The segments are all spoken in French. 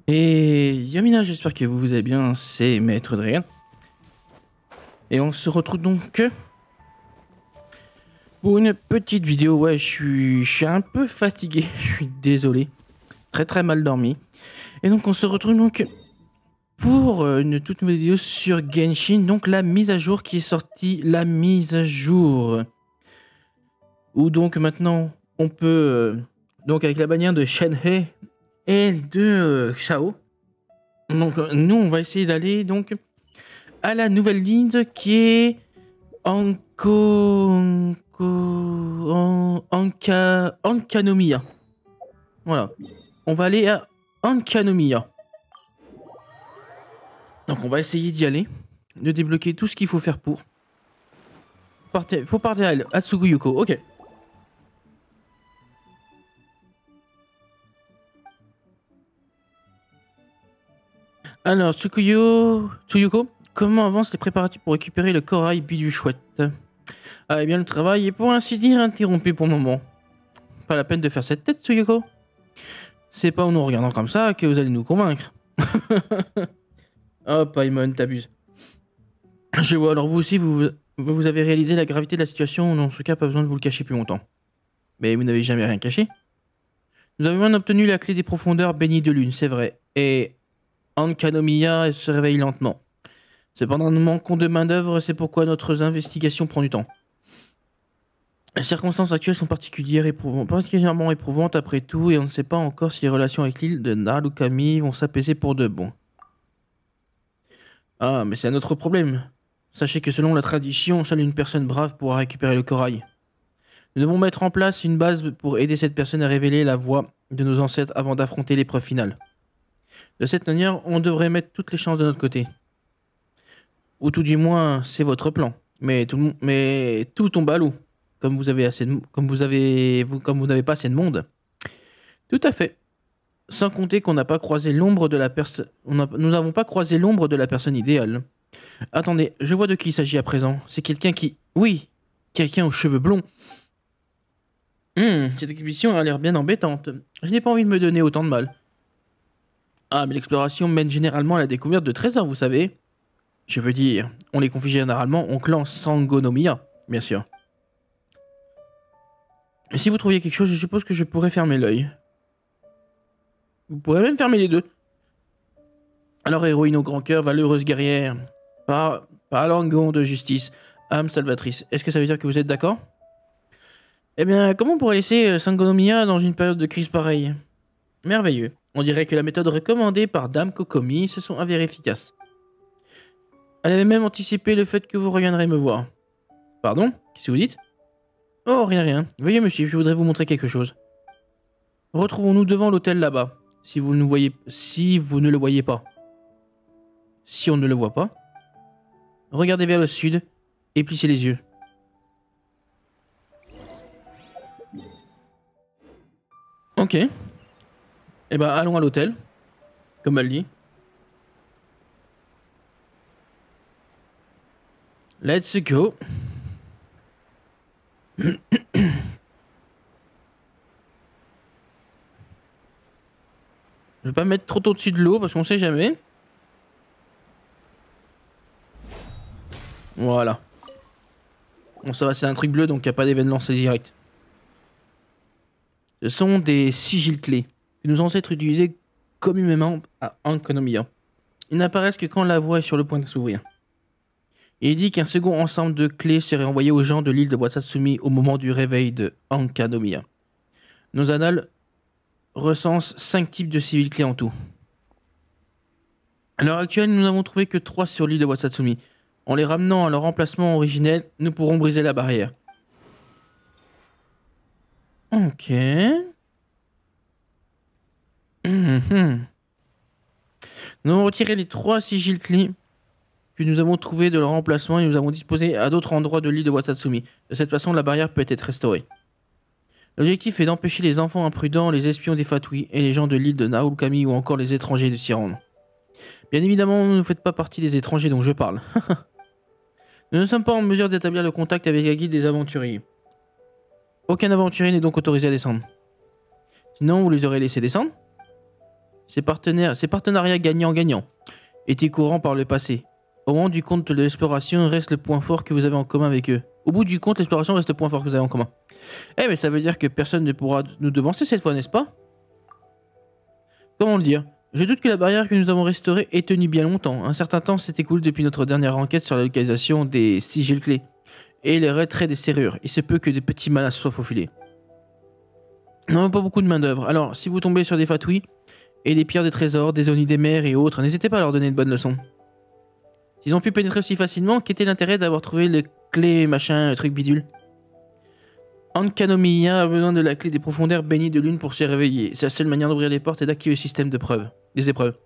Et Yamina, j'espère que vous allez bien, c'est Maître Dragon. Et on se retrouve donc pour une petite vidéo. Ouais, je suis un peu fatigué, je suis désolé. Très mal dormi. Et donc on se retrouve donc pour une toute nouvelle vidéo sur Genshin. Donc la mise à jour qui est sortie, la mise à jour. Où donc maintenant on peut, donc avec la bannière de Shenhe et de Xiao. Donc nous on va essayer d'aller donc à la nouvelle ligne qui est Ankanomiya. Voilà. On va aller à Ankanomiya. Donc on va essayer d'y aller, de débloquer tout ce qu'il faut faire pour. Faut partir à Tsuguyuko, ok. Alors, Tsuyuko, comment avancent les préparatifs pour récupérer le corail du chouette? Ah, eh bien, le travail est pour ainsi dire interrompu pour le moment. Pas la peine de faire cette tête, Tsuyuko. C'est pas en nous regardant comme ça que vous allez nous convaincre. Oh, Paimon, t'abuses. Je vois, alors vous aussi, vous avez réalisé la gravité de la situation, dans ce cas, pas besoin de vous le cacher plus longtemps. Mais vous n'avez jamais rien caché. Nous avons bien obtenu la clé des profondeurs bénies de lune, c'est vrai. Et Ankanomiya se réveille lentement. Cependant, nous manquons de main-d'œuvre, c'est pourquoi notre investigation prend du temps. Les circonstances actuelles sont particulièrement éprouvantes après tout, et on ne sait pas encore si les relations avec l'île de Narukami vont s'apaiser pour de bon. Ah, mais c'est un autre problème. Sachez que selon la tradition, seule une personne brave pourra récupérer le corail. Nous devons mettre en place une base pour aider cette personne à révéler la voix de nos ancêtres avant d'affronter l'épreuve finale. De cette manière, on devrait mettre toutes les chances de notre côté. Ou tout du moins, c'est votre plan. Mais tout tombe à l'eau. Comme vous n'avez pas assez de monde. Tout à fait. Sans compter qu'on n'a pas croisé l'ombre de la personne. Nous n'avons pas croisé l'ombre de la personne idéale. Attendez, je vois de qui il s'agit à présent. C'est quelqu'un qui... Oui, quelqu'un aux cheveux blonds. Cette exhibition a l'air bien embêtante. Je n'ai pas envie de me donner autant de mal. Ah, mais l'exploration mène généralement à la découverte de trésors, vous savez. Je veux dire, on les confie généralement au clan Sangonomiya, bien sûr. Et si vous trouviez quelque chose, je suppose que je pourrais fermer l'œil. Vous pourrez même fermer les deux. Alors, héroïne au grand cœur, valeureuse guerrière, parangon de justice, âme salvatrice, est-ce que ça veut dire que vous êtes d'accord? Eh bien, comment on pourrait laisser Sangonomiya dans une période de crise pareille? Merveilleux. On dirait que la méthode recommandée par Dame Kokomi se sont avérées efficaces. Elle avait même anticipé le fait que vous reviendrez me voir. Pardon? Qu'est-ce que vous dites? Oh, rien. Veuillez me suivre, je voudrais vous montrer quelque chose. Retrouvons-nous devant l'hôtel là-bas, si vous ne le voyez pas. Si on ne le voit pas, regardez vers le sud et plissez les yeux. Ok. Eh ben, allons à l'hôtel, comme elle dit. Let's go. Je vais pas mettre trop au-dessus de l'eau parce qu'on sait jamais. Voilà. Bon, ça va, c'est un truc bleu donc il n'y a pas d'événement, c'est direct. Ce sont des sigils clés que nos ancêtres utilisaient communément à Ankanomiya. Ils n'apparaissent que quand la voie est sur le point de s'ouvrir. Il dit qu'un second ensemble de clés serait envoyé aux gens de l'île de Wasatsumi au moment du réveil de Ankanomiya. Nos annales recensent 5 types de civils clés en tout. À l'heure actuelle, nous n'avons trouvé que 3 sur l'île de Wasatsumi. En les ramenant à leur emplacement originel, nous pourrons briser la barrière. Ok. Nous avons retiré les 3 sigils clés que nous avons trouvés de leur emplacement et nous avons disposé à d'autres endroits de l'île de Wasatsumi. De cette façon, la barrière peut être restaurée. L'objectif est d'empêcher les enfants imprudents, les espions des Fatui et les gens de l'île de Narukami ou encore les étrangers de s'y rendre. Bien évidemment, vous ne faites pas partie des étrangers dont je parle. Nous ne sommes pas en mesure d'établir le contact avec la guilde des aventuriers. Aucun aventurier n'est donc autorisé à descendre. Sinon, vous les aurez laissés descendre. Ces partenariats gagnant-gagnant étaient courants par le passé. Au moment du compte, l'exploration reste le point fort que vous avez en commun avec eux. Au bout du compte, l'exploration reste le point fort que vous avez en commun. Eh, mais ça veut dire que personne ne pourra nous devancer cette fois, n'est-ce pas? Comment le dire? Je doute que la barrière que nous avons restaurée ait tenu bien longtemps. Un certain temps s'est écoulé depuis notre dernière enquête sur la localisation des sigils clés et le retrait des serrures. Il se peut que des petits malins se soient faufilés. Nous n'avons pas beaucoup de main d'œuvre. Alors, si vous tombez sur des fatouilles et des pierres des trésors, des onis des mers et autres, n'hésitez pas à leur donner de bonnes leçons. S'ils ont pu pénétrer aussi facilement, qu'était l'intérêt d'avoir trouvé les clés machin, truc bidule? Ankanomiya a besoin de la clé des profondeurs bénies de lune pour se réveiller. C'est la seule manière d'ouvrir les portes et d'activer le système de preuves. Des épreuves.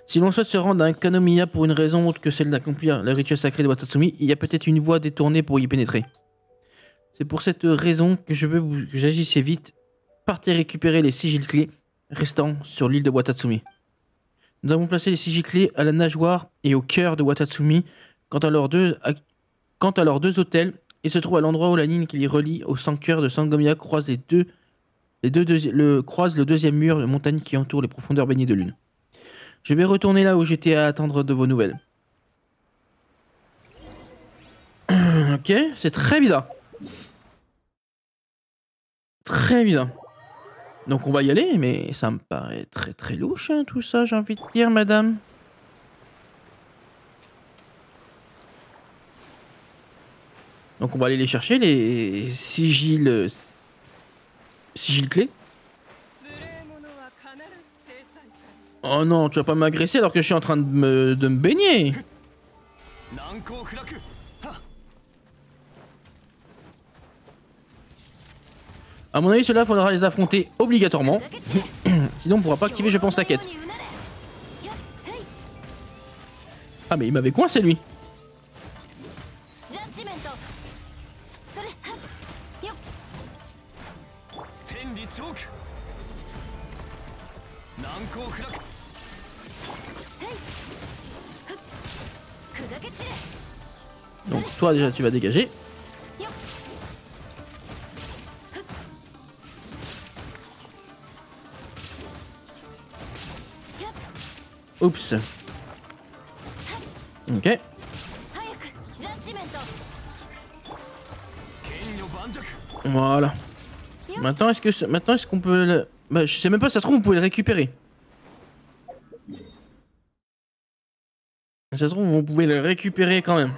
Si l'on souhaite se rendre à Ankanomiya pour une raison autre que celle d'accomplir le rituel sacré de Watatsumi, il y a peut-être une voie détournée pour y pénétrer. C'est pour cette raison que je veux que j'agisse vite. Partez récupérer les sigils clés restants sur l'île de Watatsumi. Nous avons placé les sigils clés à la nageoire et au cœur de Watatsumi. Quant à leurs deux hôtels, ils se trouvent à l'endroit où la ligne qui les relie au sanctuaire de Sangomiya croise le deuxième mur de montagne qui entoure les profondeurs baignées de lune. Je vais retourner là où j'étais à attendre de vos nouvelles. Ok, c'est très bizarre. Très bizarre. Donc on va y aller, mais ça me paraît très très louche, hein, tout ça, j'ai envie de dire, madame. Donc on va aller les chercher, les sigils clés. Oh non, tu vas pas m'agresser alors que je suis en train de me baigner. À mon avis, cela faudra les affronter obligatoirement. Sinon, on pourra pas activer, je pense, la quête. Ah, mais il m'avait coincé, lui. Donc, toi, déjà, tu vas dégager. Oups. Ok. Voilà. Maintenant, est-ce qu'on peut le... Bah, je sais même pas, ça se trouve, vous pouvez le récupérer. Ça se trouve, vous pouvez le récupérer quand même.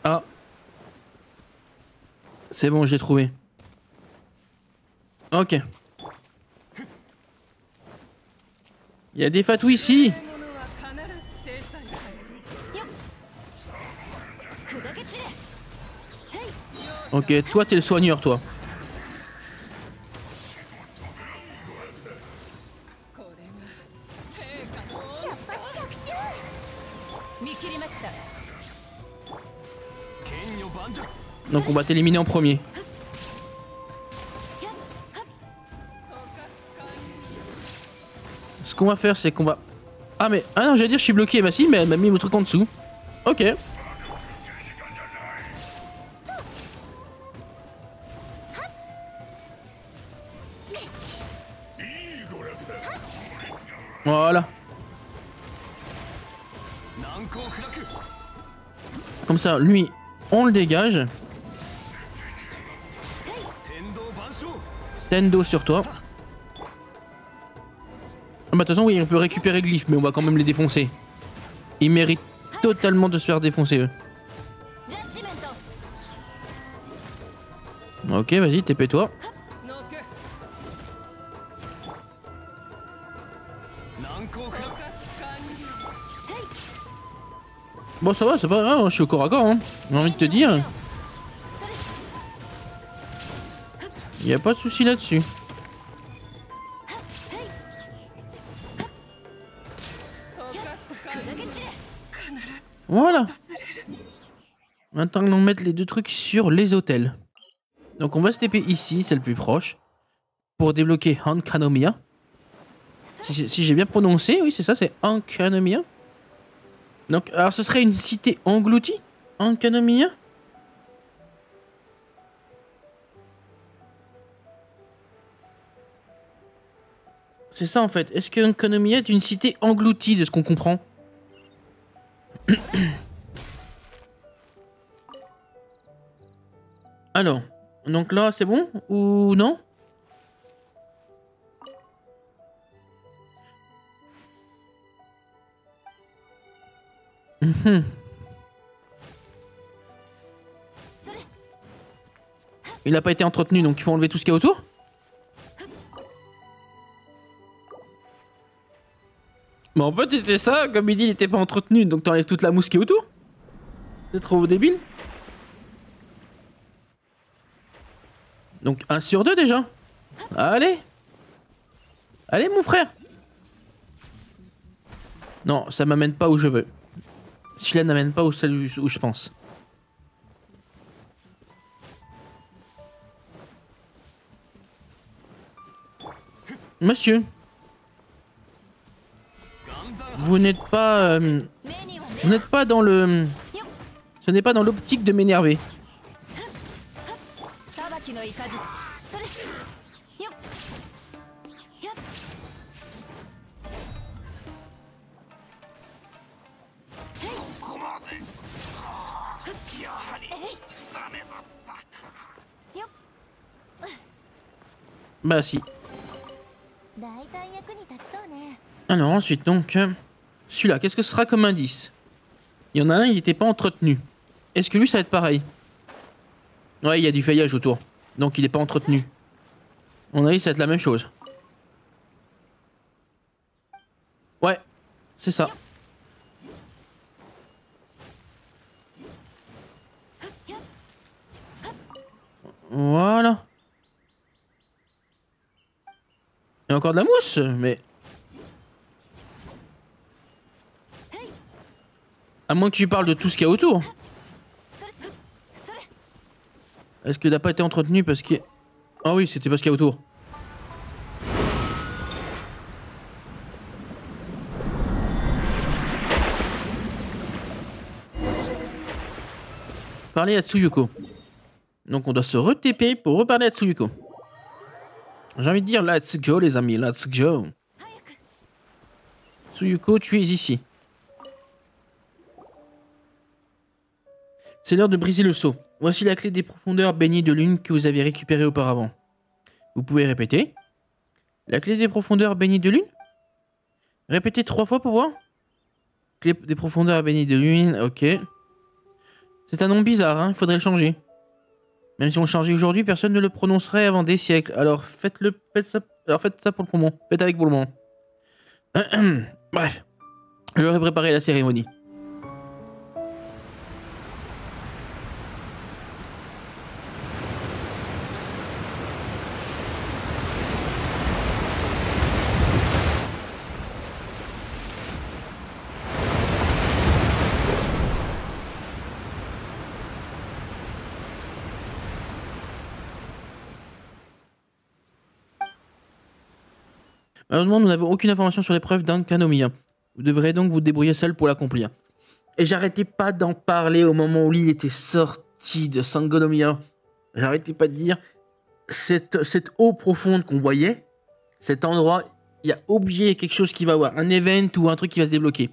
Ah. C'est bon, je l'ai trouvé. Ok. Il y a des fatous ici. Ok, toi t'es le soigneur, toi. Donc on va t'éliminer en premier. Ce qu'on va faire, c'est qu'on va... Ah mais... Ah non, j'allais dire je suis bloqué. Bah si, mais elle m'a mis le truc en dessous. Ok. Voilà. Comme ça, lui, on le dégage. Tendo sur toi. Ah bah de toute façon, oui, on peut récupérer Glyph, mais on va quand même les défoncer. Ils méritent totalement de se faire défoncer, eux. Ok, vas-y, TP-toi. Bon, ça va, c'est pas grave, je suis au corps à corps, hein. J'ai envie de te dire. Y a pas de souci là-dessus. Voilà. Maintenant, on va mettre les deux trucs sur les hôtels. Donc, on va se TP ici, c'est le plus proche. Pour débloquer Hankanomiya. Si j'ai bien prononcé, oui, c'est ça, c'est Hankanomiya. Donc, alors, ce serait une cité engloutie, Hankanomiya. C'est ça, en fait. Est-ce que Hankanomiya est une cité engloutie, de ce qu'on comprend? Alors, donc là, c'est bon ou non? Il n'a pas été entretenu, donc il faut enlever tout ce qu'il y a autour. Mais en fait, c'était ça, comme il dit, il n'était pas entretenu, donc t'enlèves toute la mousse qui est autour. C'est trop débile. Donc 1 sur 2 déjà. Allez. Allez, mon frère. Non, ça m'amène pas où je veux. Celui-là n'amène pas où je pense. Monsieur. Vous n'êtes pas... vous n'êtes pas dans le... Ce n'est pas dans l'optique de m'énerver. Bah si. Alors ensuite donc... celui-là, qu'est-ce que ce sera comme indice? Il y en a un, il n'était pas entretenu. Est-ce que lui, ça va être pareil? Ouais, il y a du feuillage autour. Donc il n'est pas entretenu. À mon avis, ça va être la même chose. Ouais, c'est ça. Voilà. Il y a encore de la mousse, mais... À moins que tu parles de tout ce qu'il y a autour. Est-ce qu'il n'a pas été entretenu parce qu'il... Ah oui, c'était parce qu'il y a autour. Parler à Tsuyuko. Donc on doit se re-TP pour reparler à Tsuyuko. J'ai envie de dire let's go les amis, let's go. Tsuyuko, tu es ici. C'est l'heure de briser le sceau. Voici la clé des profondeurs baignées de lune que vous avez récupérée auparavant. Vous pouvez répéter. La clé des profondeurs baignées de lune? Répétez 3 fois pour voir. Clé des profondeurs baignées de lune, ok. C'est un nom bizarre, hein, il faudrait le changer. Même si on le changeait aujourd'hui, personne ne le prononcerait avant des siècles. Alors faites-le, faites ça pour le moment. Faites avec pour le moment. Bref, j'aurais préparé la cérémonie. Malheureusement, nous n'avons aucune information sur l'épreuve d'Hankanomiya. Vous devrez donc vous débrouiller seul pour l'accomplir. Et j'arrêtais pas d'en parler au moment où l'île était sortie de Sangonomiya. J'arrêtais pas de dire cette eau profonde qu'on voyait, cet endroit, il y a obligé quelque chose qui va avoir, un event ou un truc qui va se débloquer.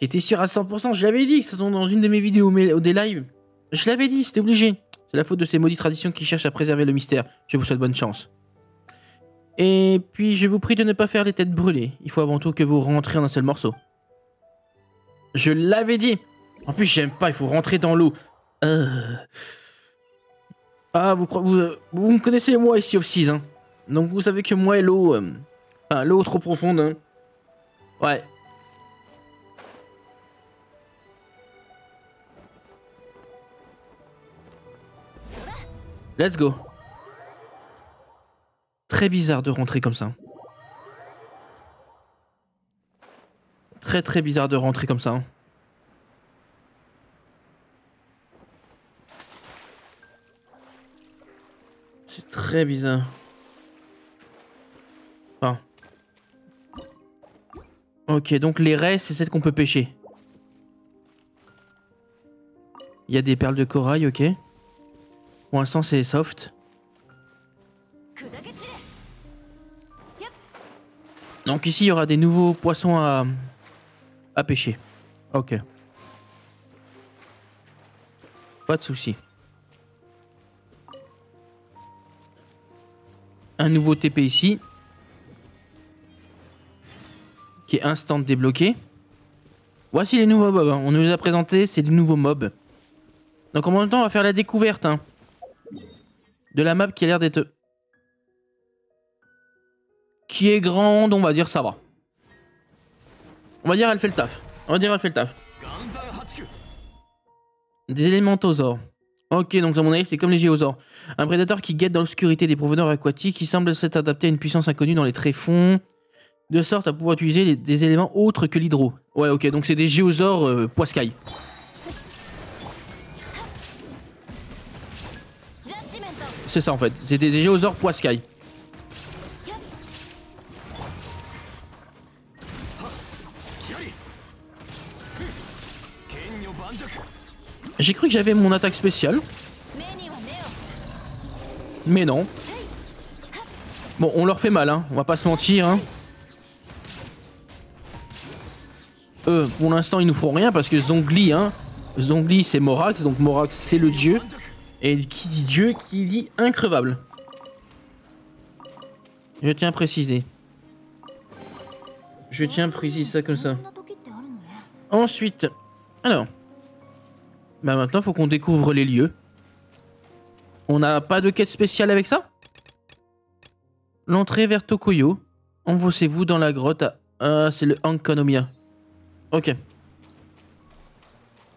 J'étais sûr à 100%, je l'avais dit, que ce sont dans une de mes vidéos ou des lives. Je l'avais dit, c'était obligé. C'est la faute de ces maudites traditions qui cherchent à préserver le mystère. Je vous souhaite bonne chance. Et puis, je vous prie de ne pas faire les têtes brûlées. Il faut avant tout que vous rentriez en un seul morceau. Je l'avais dit. En plus, j'aime pas, il faut rentrer dans l'eau. Ah, vous me connaissez, moi, ici, of Seas, hein. Donc, vous savez que moi et l'eau... Enfin, l'eau trop profonde, hein. Ouais. Let's go. Très bizarre de rentrer comme ça. Très bizarre de rentrer comme ça. C'est très bizarre. Enfin. Ok, donc les raies, c'est celles qu'on peut pêcher. Il y a des perles de corail, ok. Pour l'instant, c'est soft. Donc ici, il y aura des nouveaux poissons à pêcher. Ok. Pas de souci. Un nouveau TP ici. Qui est instant débloqué. Voici les nouveaux mobs. On nous les a présentés, c'est des nouveaux mobs. Donc en même temps, on va faire la découverte de la map qui a l'air d'être... Qui est grande, on va dire ça va. On va dire elle fait le taf. Des élémentosaures. Ok, donc à mon avis, c'est comme les géosaures. Un prédateur qui guette dans l'obscurité des profondeurs aquatiques, qui semble s'être adapté à une puissance inconnue dans les tréfonds, de sorte à pouvoir utiliser des éléments autres que l'hydro. Ouais, ok, donc c'est des géosaures poiscailles. C'est ça en fait, c'est des géosaures poiscailles. J'ai cru que j'avais mon attaque spéciale. Mais non. Bon, on leur fait mal, hein. On va pas se mentir, hein. Pour l'instant, ils nous feront rien parce que Zhongli, hein. Zhongli, c'est Morax, donc Morax, c'est le dieu. Et qui dit dieu, qui dit increvable. Je tiens à préciser. Je tiens à préciser ça comme ça. Ensuite, alors... Bah maintenant, faut qu'on découvre les lieux. On n'a pas de quête spéciale avec ça? L'entrée vers Tokoyo. Enfoncez-vous dans la grotte. Ah, c'est le Ankonomiya. Ok.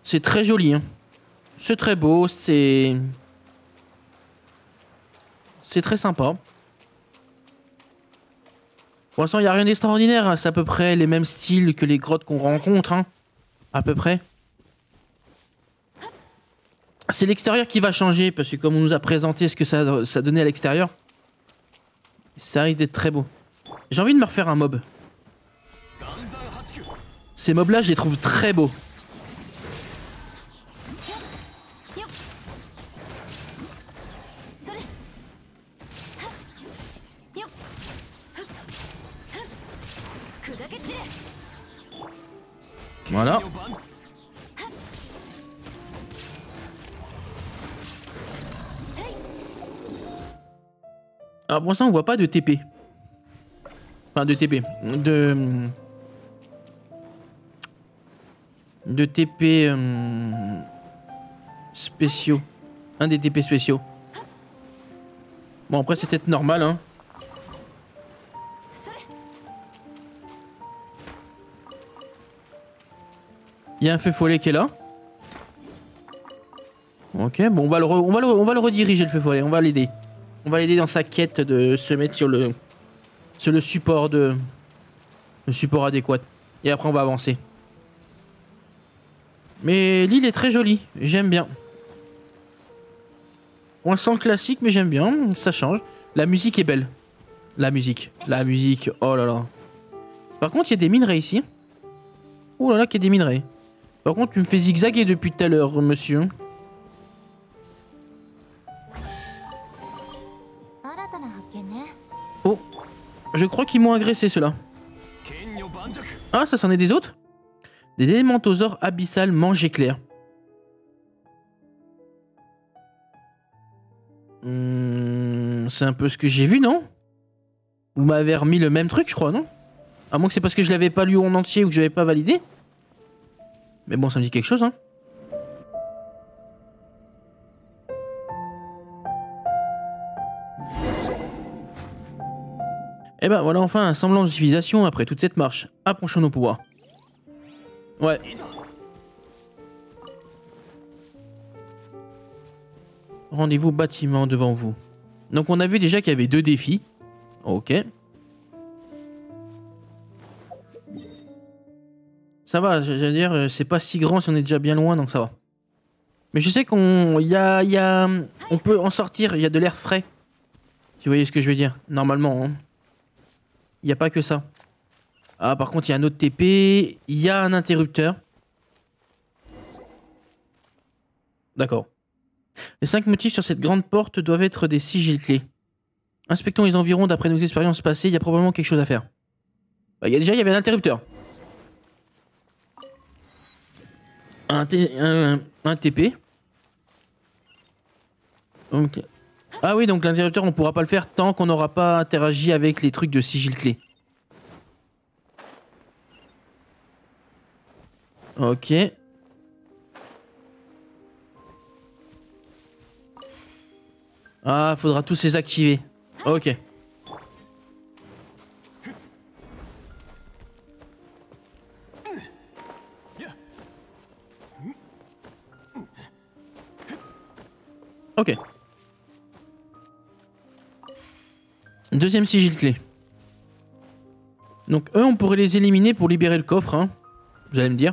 C'est très joli, hein. C'est très beau, c'est... C'est très sympa. Pour l'instant, il n'y a rien d'extraordinaire. Hein. C'est à peu près les mêmes styles que les grottes qu'on rencontre. Hein. À peu près. C'est l'extérieur qui va changer, parce que comme on nous a présenté ce que ça donnait à l'extérieur, ça risque d'être très beau. J'ai envie de me refaire un mob. Ces mobs-là, je les trouve très beaux. Voilà. Alors pour l'instant on voit pas de TP. Enfin de TP. De TP spéciaux. Un des TP spéciaux. Bon après c'est peut-être normal hein. Il y a un feu follet qui est là. Ok, bon on va le rediriger le feu follet, on va l'aider. On va l'aider dans sa quête de se mettre sur le support le support adéquat. Et après on va avancer. Mais l'île est très jolie, j'aime bien. On le sent classique mais j'aime bien, ça change. La musique est belle. La musique, oh là là. Par contre il y a des minerais ici. Oh là là qu'il y a des minerais. Par contre tu me fais zigzaguer depuis tout à l'heure monsieur. Oh, je crois qu'ils m'ont agressé ceux-là. Ah, ça c'en est des autres? Des élémentosaures abyssales mange éclair. C'est un peu ce que j'ai vu, non? Vous m'avez remis le même truc, je crois, non? À moins que c'est parce que je l'avais pas lu en entier ou que je l'avais pas validé. Mais bon, ça me dit quelque chose, hein. Et ben voilà enfin un semblant de civilisation après toute cette marche. Approchons nos pouvoirs. Ouais. Rendez-vous bâtiment devant vous. Donc on a vu déjà qu'il y avait 2 défis. Ok. Ça va, j'allais dire, c'est pas si grand si on est déjà bien loin, donc ça va. Mais je sais qu'on on peut en sortir, il y a de l'air frais. Si vous voyez ce que je veux dire, normalement. Hein. Il n'y a pas que ça. Ah, par contre, il y a un autre TP, il y a un interrupteur. D'accord. Les 5 motifs sur cette grande porte doivent être des sigils clés. Inspectons les environs, d'après nos expériences passées, il y a probablement quelque chose à faire. Bah, il y avait un interrupteur. Un TP. Donc, ah oui, donc l'interrupteur, on pourra pas le faire tant qu'on n'aura pas interagi avec les trucs de sigil clé. Ok. Ah, faudra tous les activer. Ok. Ok. Deuxième sigil clé. Donc eux, on pourrait les éliminer pour libérer le coffre, hein. Vous allez me dire.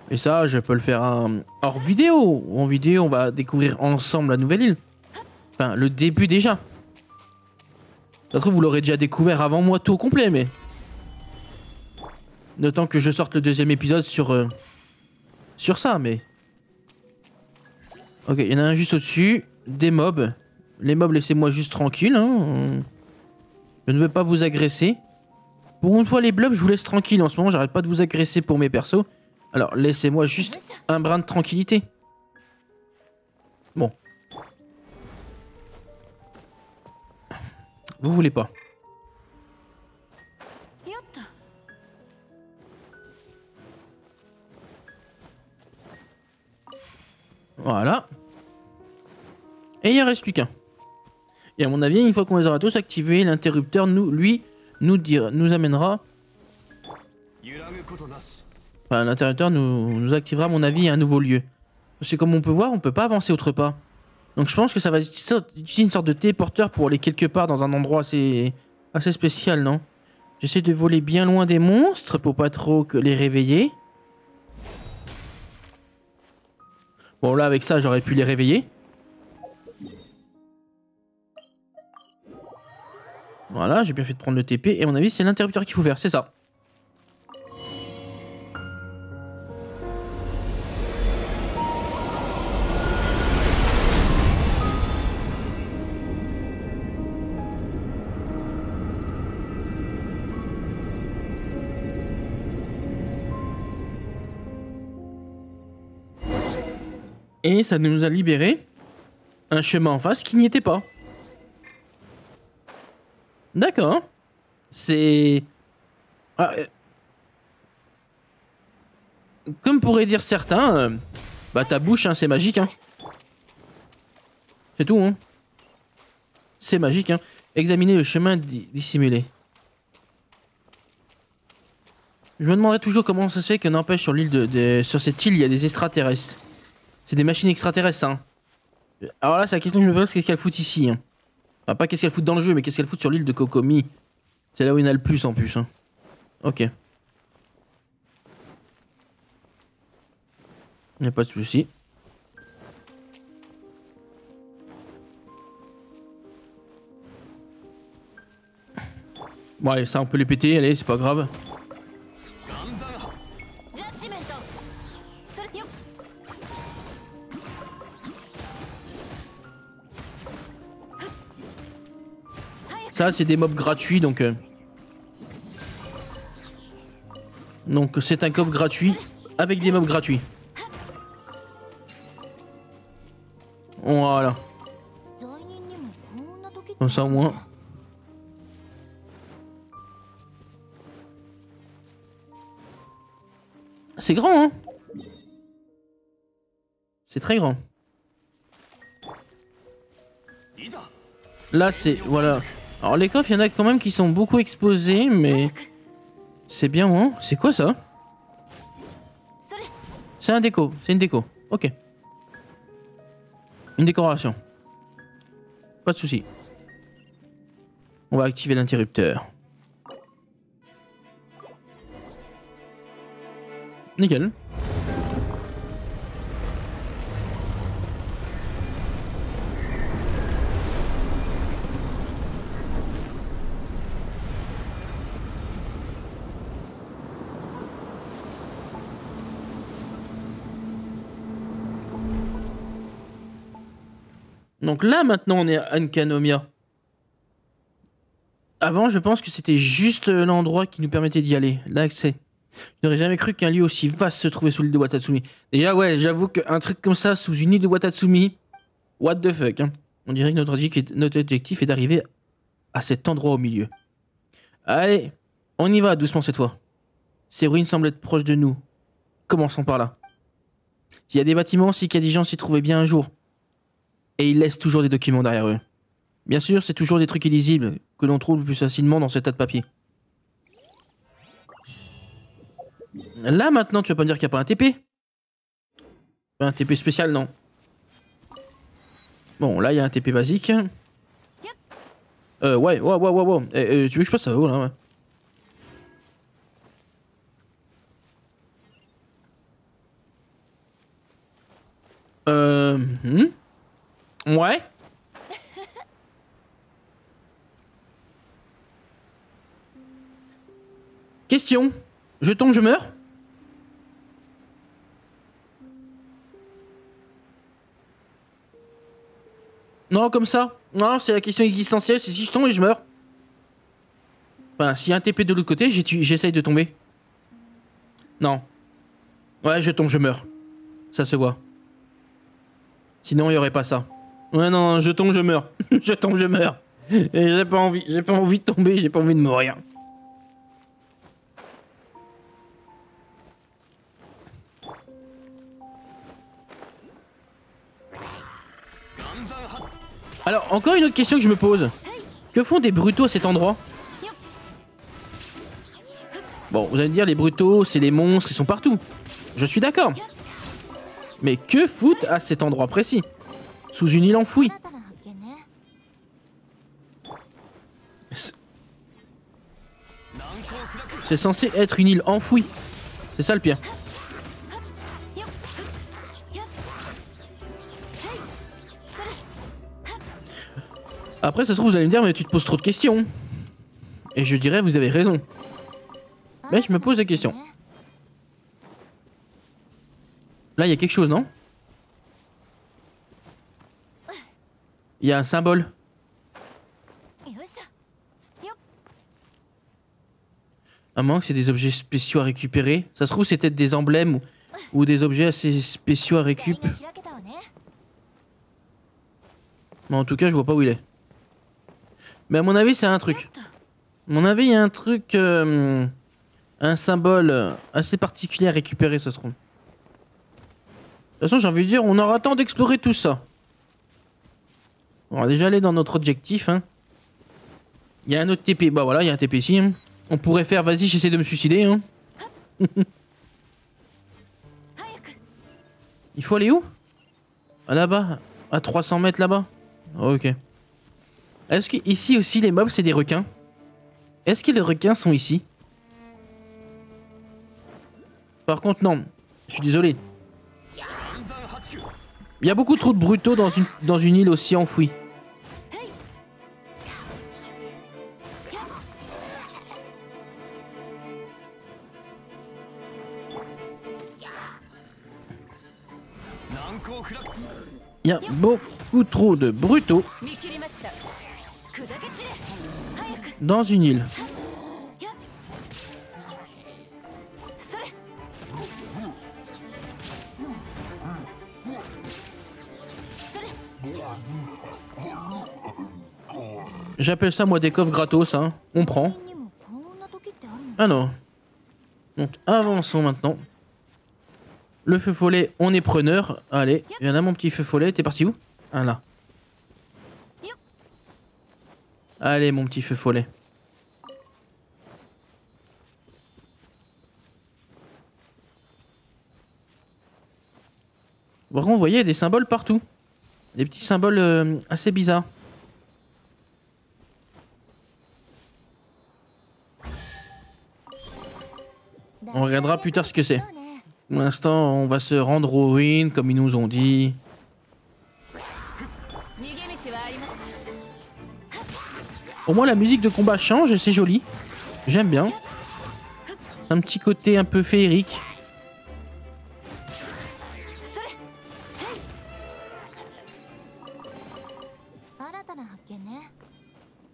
Et ça, je peux le faire hors vidéo. En vidéo, on va découvrir ensemble la nouvelle île. Enfin, le début déjà. Ça se trouve, vous l'aurez déjà découvert avant moi tout au complet, mais... Le temps que je sorte le deuxième épisode sur ça, mais... Ok, il y en a un juste au-dessus. Des mobs. Les mobs, laissez-moi juste tranquille. Hein. Je ne veux pas vous agresser. Pour une fois, les blobs, je vous laisse tranquille. En ce moment, j'arrête pas de vous agresser pour mes persos. Alors, laissez-moi juste un brin de tranquillité. Bon. Vous voulez pas. Voilà. Et il en reste plus qu'un. Et à mon avis, une fois qu'on les aura tous activés, l'interrupteur, nous amènera... Enfin, l'interrupteur nous activera, à mon avis, un nouveau lieu. Parce que comme on peut voir, on peut pas avancer autre part. Donc je pense que ça va être une sorte de téléporteur pour aller quelque part dans un endroit assez spécial, non? J'essaie de voler bien loin des monstres pour pas trop les réveiller. Bon, là, avec ça, j'aurais pu les réveiller. Voilà, j'ai bien fait de prendre le TP. Et à mon avis, c'est l'interrupteur qu'il faut faire, c'est ça. Et ça nous a libéré un chemin en face qui n'y était pas. D'accord. C'est... Ah, comme pourraient dire certains, bah ta bouche, hein, c'est magique. Hein. C'est tout. Hein. C'est magique. Hein. Examinez le chemin dissimulé. Je me demanderais toujours comment ça se fait que n'empêche sur l'île sur cette île, il y a des extraterrestres. C'est des machines extraterrestres, hein. Alors là, c'est la question que je me pose, qu'est-ce qu'elles foutent ici, hein. Enfin, pas qu'est-ce qu'elles foutent dans le jeu, mais qu'est-ce qu'elles foutent sur l'île de Kokomi. C'est là où il y en a le plus, en plus, hein. Ok. Y'a pas de souci. Bon, allez, ça, on peut les péter, allez, c'est pas grave. Ça, c'est des mobs gratuits, donc... Donc, c'est un coffre gratuit avec des mobs gratuits. Voilà. Comme ça, au moins... C'est grand, hein? C'est très grand. Là, c'est... Voilà. Alors, les coffres, il y en a quand même qui sont beaucoup exposés, mais... C'est bien, hein? C'est quoi, ça? C'est un déco. C'est une déco. Ok. Une décoration. Pas de souci. On va activer l'interrupteur. Nickel. Donc là, maintenant, on est à Enkanomiya. Avant, je pense que c'était juste l'endroit qui nous permettait d'y aller. L'accès. Je n'aurais jamais cru qu'un lieu aussi vaste se trouvait sous l'île de Watatsumi. Déjà, ouais, j'avoue qu'un truc comme ça, sous une île de Watatsumi, what the fuck, hein. On dirait que notre objectif est d'arriver à cet endroit au milieu. Allez, on y va doucement cette fois. Ces ruines semblent être proches de nous. Commençons par là. S'il y a des bâtiments, c'est qu'il y a des gens s'y trouvaient bien un jour. Et ils laissent toujours des documents derrière eux. Bien sûr, c'est toujours des trucs illisibles que l'on trouve plus facilement dans ces tas de papier. Là, maintenant, tu vas pas me dire qu'il n'y a pas un TP? Un TP spécial, non. Bon, là, il y a un TP basique. Ouais. Tu veux que je passe à haut, là, ouais. Ouais. Question. Je tombe, je meurs? Non, comme ça. Non, c'est la question existentielle, c'est si je tombe et je meurs. Enfin, s'il y a un TP de l'autre côté, j'essaye de tomber. Non. Ouais, je tombe, je meurs. Ça se voit. Sinon, il n'y aurait pas ça. Ouais, non, je tombe, je meurs. Je tombe, je meurs. Et j'ai pas envie de tomber, j'ai pas envie de mourir. Alors, encore une autre question que je me pose. Que font des brutaux à cet endroit? Bon, vous allez me dire, les brutaux, c'est les monstres, ils sont partout. Je suis d'accord. Mais que foutent à cet endroit précis? Sous une île enfouie. C'est censé être une île enfouie. C'est ça le pire. Après, ça se trouve, vous allez me dire, mais tu te poses trop de questions. Et je dirais, vous avez raison. Mais je me pose des questions. Là, il y a quelque chose, non? Il y a un symbole. À moins que c'est des objets spéciaux à récupérer. Ça se trouve, c'est peut-être des emblèmes ou des objets assez spéciaux à récup. Mais en tout cas, je vois pas où il est. Mais à mon avis, c'est un truc. À mon avis, il y a un truc... un symbole assez particulier à récupérer, ça se trouve. De toute façon, j'ai envie de dire, on aura temps d'explorer tout ça. On va déjà aller dans notre objectif. Hein. Il y a un autre TP. Bah voilà, il y a un TP ici. Hein. On pourrait faire, vas-y, j'essaie de me suicider. Hein. Il faut aller où? Là-bas, à 300 mètres là-bas. Ok. Est-ce qu'ici aussi, les mobs, c'est des requins? Est-ce que les requins sont ici? Par contre, non. Je suis désolé. Il y a beaucoup trop de brutaux dans une île aussi enfouie. Il y a beaucoup trop de brutaux dans une île. J'appelle ça moi des coffres gratos, hein. On prend. Ah non. Donc avançons maintenant. Le feu follet, on est preneur. Allez, il y en a mon petit feu follet. T'es parti où? Ah là. Allez mon petit feu follet. Par contre, vous voyez, il y a des symboles partout. Des petits symboles assez bizarres. On regardera plus tard ce que c'est. Pour l'instant, on va se rendre aux ruines comme ils nous ont dit. Au moins la musique de combat change et c'est joli. J'aime bien. C'est un petit côté un peu féerique.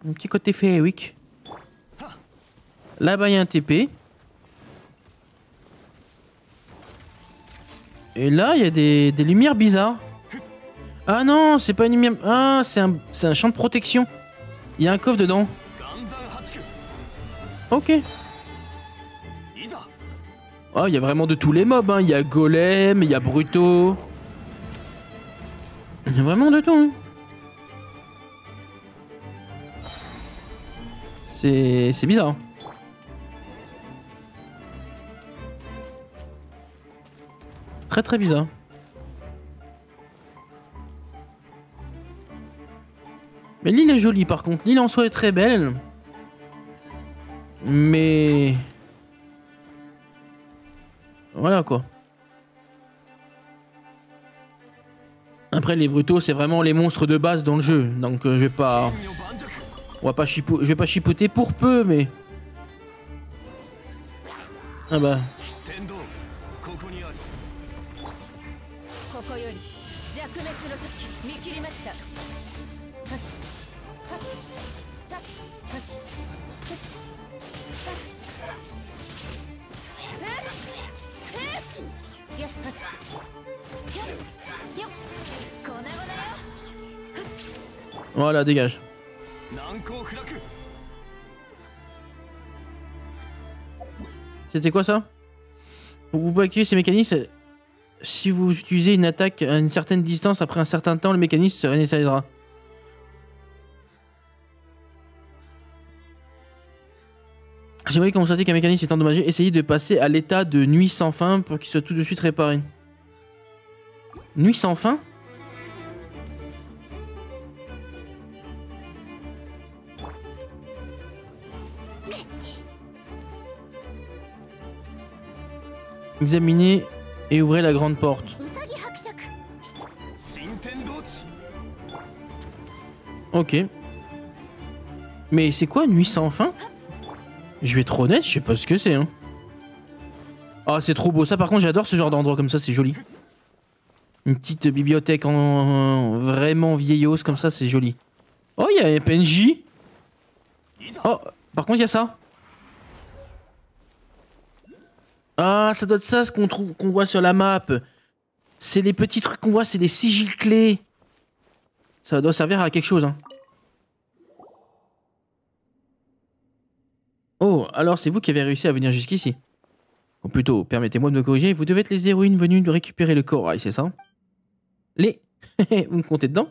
Un petit côté féerique. Là-bas il y a un TP. Et là il y a des lumières bizarres. Ah non, c'est pas une lumière... Ah, c'est un champ de protection. Il y a un coffre dedans. Ok. Oh, il y a vraiment de tous les mobs, hein. Il y a Golem, il y a Bruto. Il y a vraiment de tout, hein. C'est bizarre. Très très bizarre. Mais l'île est jolie par contre. L'île en soi est très belle. Mais... Voilà quoi. Après les brutaux c'est vraiment les monstres de base dans le jeu. Donc je vais pas... je vais pas chipoter pour peu mais... Ah bah... Voilà, dégage. C'était quoi ça? Vous pouvez activer ces mécanismes si vous utilisez une attaque à une certaine distance. Après un certain temps, le mécanisme se réinitialisera. J'aimerais constater qu'un mécanisme est endommagé. Essayez de passer à l'état de nuit sans fin pour qu'il soit tout de suite réparé. Nuit sans fin? Examinez et ouvrez la grande porte. Ok. Mais c'est quoi nuit sans fin? Je vais être honnête, je sais pas ce que c'est. Hein. Ah, c'est trop beau. Ça, par contre, j'adore ce genre d'endroit comme ça, c'est joli. Une petite bibliothèque en vraiment vieillos comme ça, c'est joli. Oh, il y a un PNJ. Oh, par contre, il y a ça. Ah, ça doit être ça ce qu'on voit sur la map. C'est les petits trucs qu'on voit, c'est des sigils clés. Ça doit servir à quelque chose. Hein. Oh, alors c'est vous qui avez réussi à venir jusqu'ici. Ou plutôt, permettez-moi de me corriger, vous devez être les héroïnes venues de récupérer le corail, c'est ça? Les... vous me comptez dedans?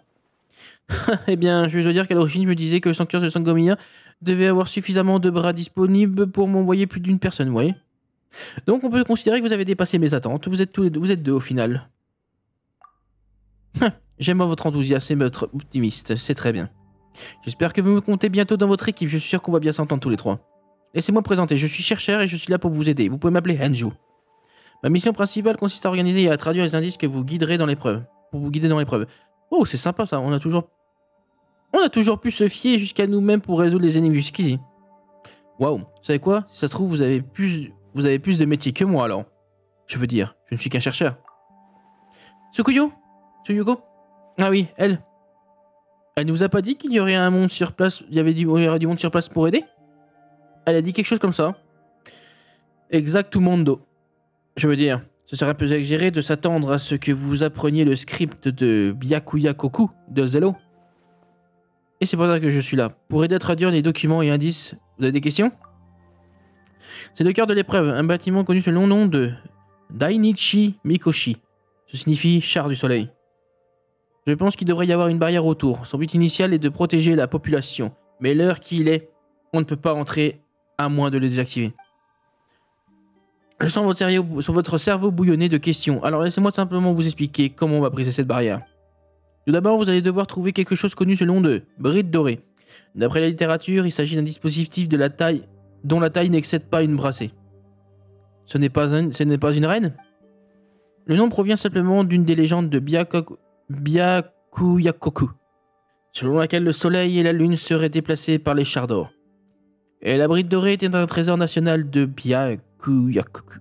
Eh bien, je dois dire qu'à l'origine, je me disais que le sanctuaire de Sangomiya devait avoir suffisamment de bras disponibles pour m'envoyer plus d'une personne, vous voyez? Donc on peut considérer que vous avez dépassé mes attentes. Vous êtes deux au final. J'aime votre enthousiasme et votre optimiste, c'est très bien. J'espère que vous me comptez bientôt dans votre équipe, je suis sûr qu'on va bien s'entendre tous les trois. Laissez-moi me présenter, je suis chercheur et je suis là pour vous aider. Vous pouvez m'appeler Henju. Ma mission principale consiste à organiser et à traduire les indices que vous guiderez dans l'épreuve. Pour vous guider dans l'épreuve. Oh, c'est sympa ça, on a toujours pu se fier jusqu'à nous-mêmes pour résoudre les énigmes jusqu'ici. Waouh, vous savez quoi? Si ça se trouve, vous avez plus de métiers que moi alors. Je veux dire, je ne suis qu'un chercheur. Tsukuyo? Tsuyuko? Ah oui, elle. Elle ne vous a pas dit qu'il y aurait un monde sur place, il y aurait du monde sur place pour aider? Elle a dit quelque chose comme ça. Exactumundo. Je veux dire, ce serait un peu exagéré de s'attendre à ce que vous appreniez le script de Byakuya Koku de Zello. Et c'est pour ça que je suis là, pour aider à traduire les documents et indices. Vous avez des questions? C'est le cœur de l'épreuve, un bâtiment connu sous le nom de Dainichi Mikoshi. Ce signifie char du soleil. Je pense qu'il devrait y avoir une barrière autour. Son but initial est de protéger la population. Mais l'heure qu'il est, on ne peut pas entrer à moins de le désactiver. Je sens votre cerveau bouillonner de questions. Alors laissez-moi simplement vous expliquer comment on va briser cette barrière. Tout d'abord, vous allez devoir trouver quelque chose connu selon de bride dorée. D'après la littérature, il s'agit d'un dispositif de la taille dont la taille n'excède pas une brassée. Ce n'est pas une reine? Le nom provient simplement d'une des légendes de Byakuyakoku, selon laquelle le soleil et la lune seraient déplacés par les chars d'or. Et la bride dorée était un trésor national de Byakuyakoku.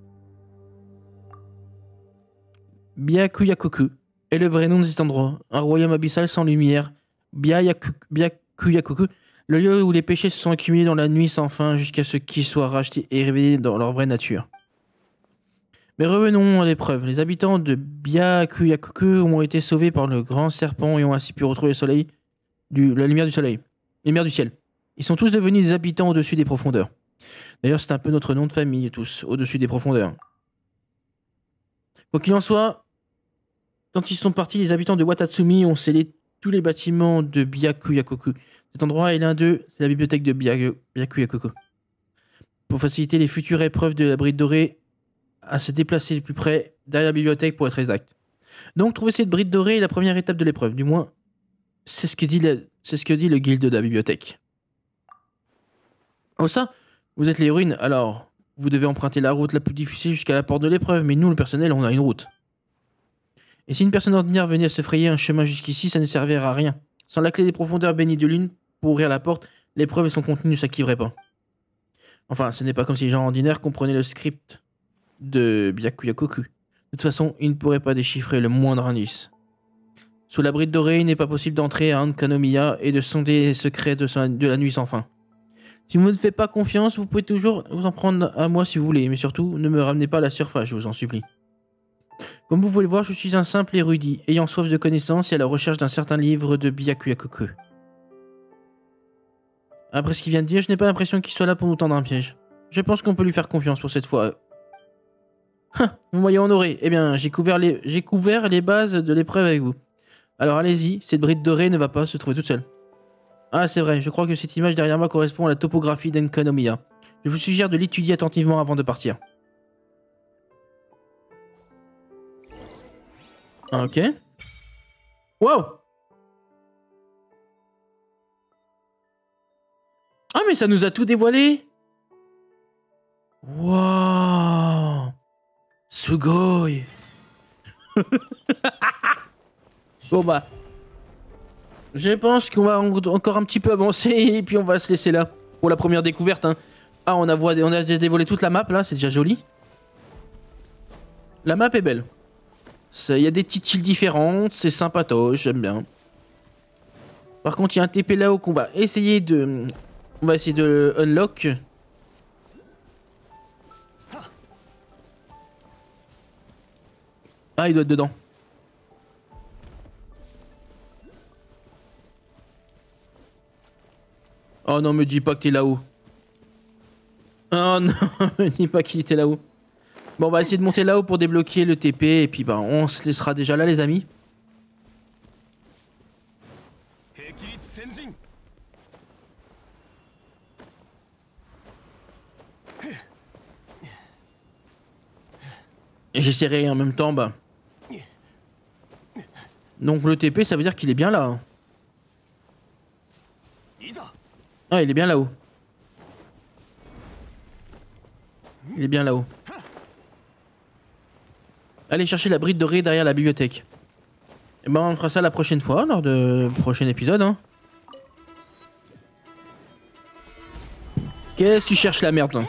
Byakuyakoku est le vrai nom de cet endroit, un royaume abyssal sans lumière. Byakuyakoku, le lieu où les péchés se sont accumulés dans la nuit sans fin jusqu'à ce qu'ils soient rachetés et révélés dans leur vraie nature. Mais revenons à l'épreuve. Les habitants de Byakuyakoku ont été sauvés par le grand serpent et ont ainsi pu retrouver le soleil, la lumière du soleil, lumière du ciel. Ils sont tous devenus des habitants au-dessus des profondeurs. D'ailleurs, c'est un peu notre nom de famille, tous, au-dessus des profondeurs. Quoi qu'il en soit, quand ils sont partis, les habitants de Watatsumi ont scellé tous les bâtiments de Byakuyakoku. Cet endroit est l'un d'eux, c'est la bibliothèque de Byakuyakoku. Pour faciliter les futures épreuves de la bride dorée, à se déplacer le plus près derrière la bibliothèque pour être exact. Donc, trouver cette bride dorée est la première étape de l'épreuve. Du moins, c'est ce que dit le guilde de la bibliothèque. Oh ça, vous êtes l'héroïne, alors vous devez emprunter la route la plus difficile jusqu'à la porte de l'épreuve, mais nous, le personnel, on a une route. Et si une personne ordinaire venait à se frayer un chemin jusqu'ici, ça ne servirait à rien. Sans la clé des profondeurs bénies de lune pour ouvrir la porte, l'épreuve et son contenu ne s'activeraient pas. Enfin, ce n'est pas comme si les gens ordinaires comprenaient le script de Byakuyakoku. De toute façon, il ne pourrait pas déchiffrer le moindre indice. Sous la bride dorée, il n'est pas possible d'entrer à Ankanomiya et de sonder les secrets de la nuit sans fin. Si vous ne me faites pas confiance, vous pouvez toujours vous en prendre à moi si vous voulez, mais surtout, ne me ramenez pas à la surface, je vous en supplie. Comme vous pouvez le voir, je suis un simple érudit, ayant soif de connaissances et à la recherche d'un certain livre de Byakuyakoku. Après ce qu'il vient de dire, je n'ai pas l'impression qu'il soit là pour nous tendre un piège. Je pense qu'on peut lui faire confiance pour cette fois. Vous m'avez honoré. Eh bien, j'ai couvert les bases de l'épreuve avec vous. Alors allez-y, cette bride dorée ne va pas se trouver toute seule. Ah, c'est vrai, je crois que cette image derrière moi correspond à la topographie d'Enkanomiya. Je vous suggère de l'étudier attentivement avant de partir. Ok. Wow! Ah, mais ça nous a tout dévoilé! Wow! Sugoi! Bon bah... Je pense qu'on va encore un petit peu avancer et puis on va se laisser là. Pour la première découverte, hein. Ah, on a déjà dévoilé toute la map là, c'est déjà joli. La map est belle. Il y a des petites îles différentes, c'est sympatoche, j'aime bien. Par contre, il y a un TP là-haut qu'on va essayer de... On va essayer de unlock. Ah, il doit être dedans. Oh non, me dis pas que t'es là-haut. Oh non, me dis pas qu'il était là-haut. Bon, on va essayer de monter là-haut pour débloquer le TP et puis bah on se laissera déjà là les amis. Et j'essaierai en même temps bah... Donc le TP ça veut dire qu'il est bien là. Ah, il est bien là-haut. Il est bien là-haut. Allez chercher la bride dorée derrière la bibliothèque. Et ben on fera ça la prochaine fois, lors de prochain épisode. Hein. Qu'est-ce que tu cherches la merde, toi?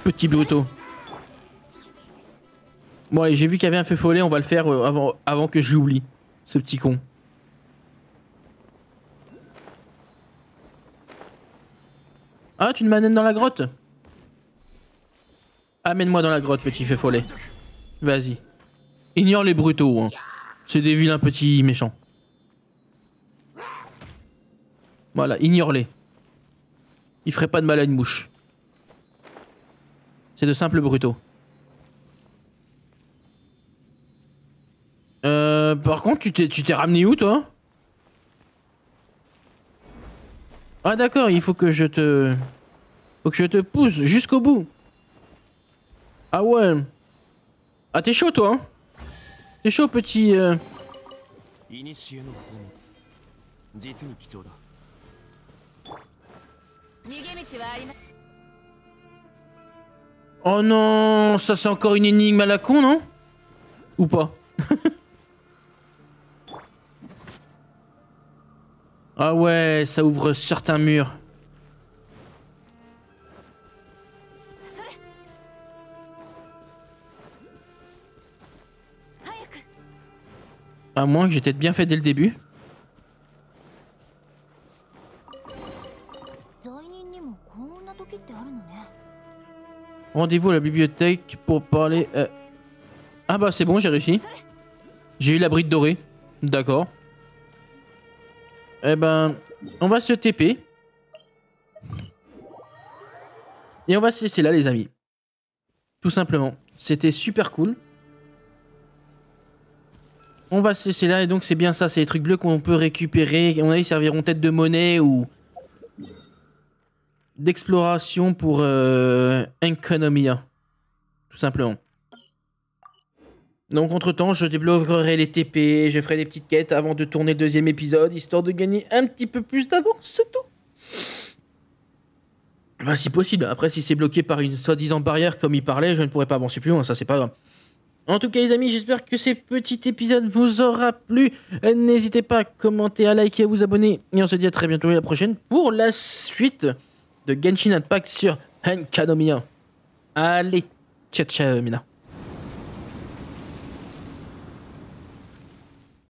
Petit bruto. Bon allez, j'ai vu qu'il y avait un feu follet, on va le faire avant que j'oublie. Ce petit con. Ah, tu me m'amènes dans la grotte? Amène-moi dans la grotte, petit feu follet. Vas-y. Ignore les brutaux, hein. C'est des vilains petits méchants. Voilà, ignore-les. Ils feraient pas de mal à une mouche. C'est de simples brutaux. Par contre, tu t'es ramené où, toi? Ah d'accord, il faut que je te... Faut que je te pousse jusqu'au bout. Ah ouais. Ah t'es chaud, toi, hein? C'est chaud, petit... Oh non, ça c'est encore une énigme à la con, non? Ou pas? Ah ouais, ça ouvre certains murs. À moins que j'ai peut-être bien fait dès le début. Rendez-vous à la bibliothèque pour parler... Ah bah c'est bon, j'ai réussi. J'ai eu la bride dorée. D'accord. Eh ben, on va se TP. Et on va se laisser là, les amis. Tout simplement. C'était super cool. On va se laisser là, et donc c'est bien ça, c'est les trucs bleus qu'on peut récupérer. À mon avis, ils serviront peut-être de monnaie ou d'exploration pour Enconomia. Tout simplement. Donc entre temps, je débloquerai les TP, je ferai des petites quêtes avant de tourner le deuxième épisode, histoire de gagner un petit peu plus d'avance, c'est tout. Bah, si possible. Après, si c'est bloqué par une soi-disant barrière comme il parlait, je ne pourrais pas avancer plus loin, ça c'est pas grave. En tout cas les amis, j'espère que ces petits épisodes vous aura plu. N'hésitez pas à commenter, à liker, à vous abonner. Et on se dit à très bientôt et à la prochaine pour la suite de Genshin Impact sur Enkanomiya. Allez, ciao ciao Mina.